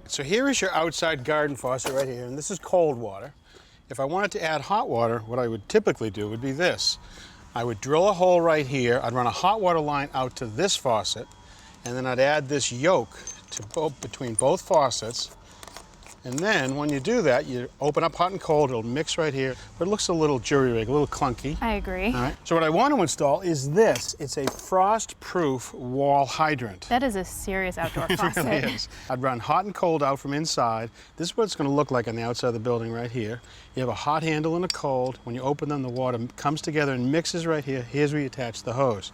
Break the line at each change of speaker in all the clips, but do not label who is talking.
So here is your outside garden faucet right here, and this is cold water. If I wanted to add hot water, what I would typically do would be this. I would drill a hole right here, I'd run a hot water line out to this faucet, and then I'd add this yoke to between both faucets. And then when you do that, you open up hot and cold, it'll mix right here, but it looks a little jury-rig, a little clunky.
I agree.
All right. So what I want to install is this. It's a frost-proof wall hydrant.
That is a serious outdoor faucet.
It really is. I'd run hot and cold out from inside. This is what it's going to look like on the outside of the building right here. You have a hot handle and a cold. When you open them, the water comes together and mixes right here. Here's where you attach the hose.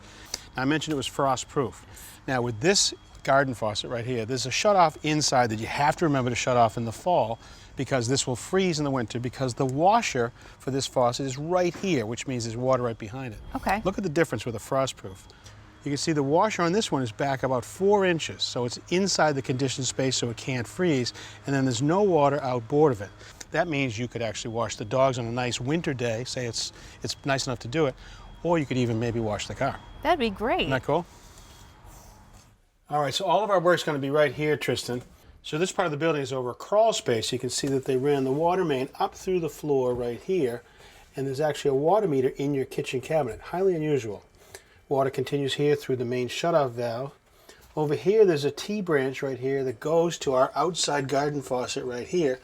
Now, I mentioned it was frost-proof. Now, with this garden faucet right here, there's a shut-off inside that you have to remember to shut off in the fall, because this will freeze in the winter, because the washer for this faucet is right here, which means there's water right behind it.
Okay.
Look at the difference with a frost-proof. You can see the washer on this one is back about 4 inches, so it's inside the conditioned space so it can't freeze, and then there's no water outboard of it. That means you could actually wash the dogs on a nice winter day, say it's nice enough to do it, or you could even maybe wash the car.
That'd be great.
Isn't that cool? All right, so all of our work's going to be right here, Tristan. So this part of the building is over a crawl space. You can see that they ran the water main up through the floor right here, and there's actually a water meter in your kitchen cabinet. Highly unusual. Water continues here through the main shutoff valve. Over here, there's a T-branch right here that goes to our outside garden faucet right here.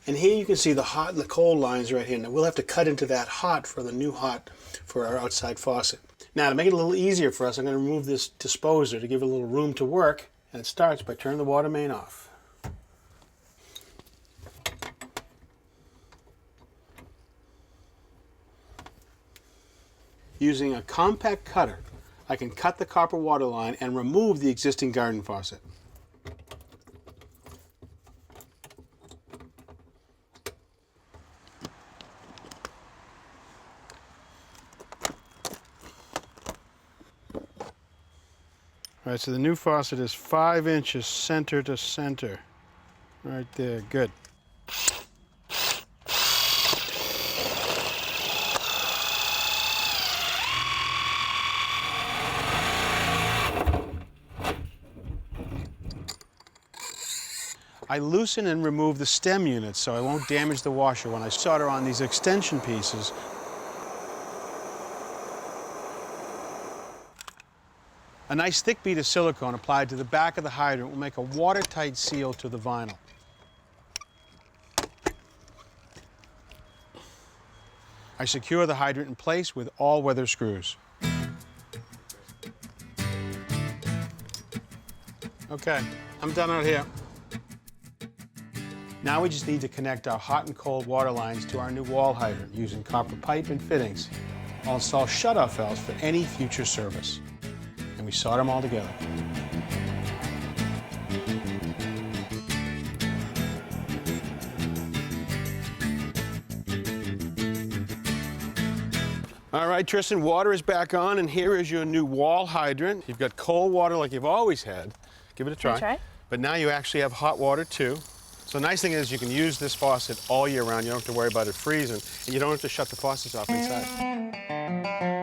And here you can see the hot and the cold lines right here. Now we'll have to cut into that hot for the new hot for our outside faucet. Now, to make it a little easier for us, I'm going to remove this disposer to give it a little room to work, and it starts by turning the water main off. Using a compact cutter, I can cut the copper water line and remove the existing garden faucet. All right, so the new faucet is 5 inches center to center. Right there, good. I loosen and remove the stem units so I won't damage the washer when I solder on these extension pieces. A nice thick bead of silicone applied to the back of the hydrant will make a watertight seal to the vinyl. I secure the hydrant in place with all-weather screws. Okay, I'm done out here. Now we just need to connect our hot and cold water lines to our new wall hydrant using copper pipe and fittings. I'll install shutoff valves for any future service. And we solder them all together. All right, Tristan, water is back on, and here is your new wall hydrant. You've got cold water like you've always had. Give it a try.
Can I try?
But now you actually have hot water too. So the nice thing is you can use this faucet all year round. You don't have to worry about it freezing, and you don't have to shut the faucets off inside.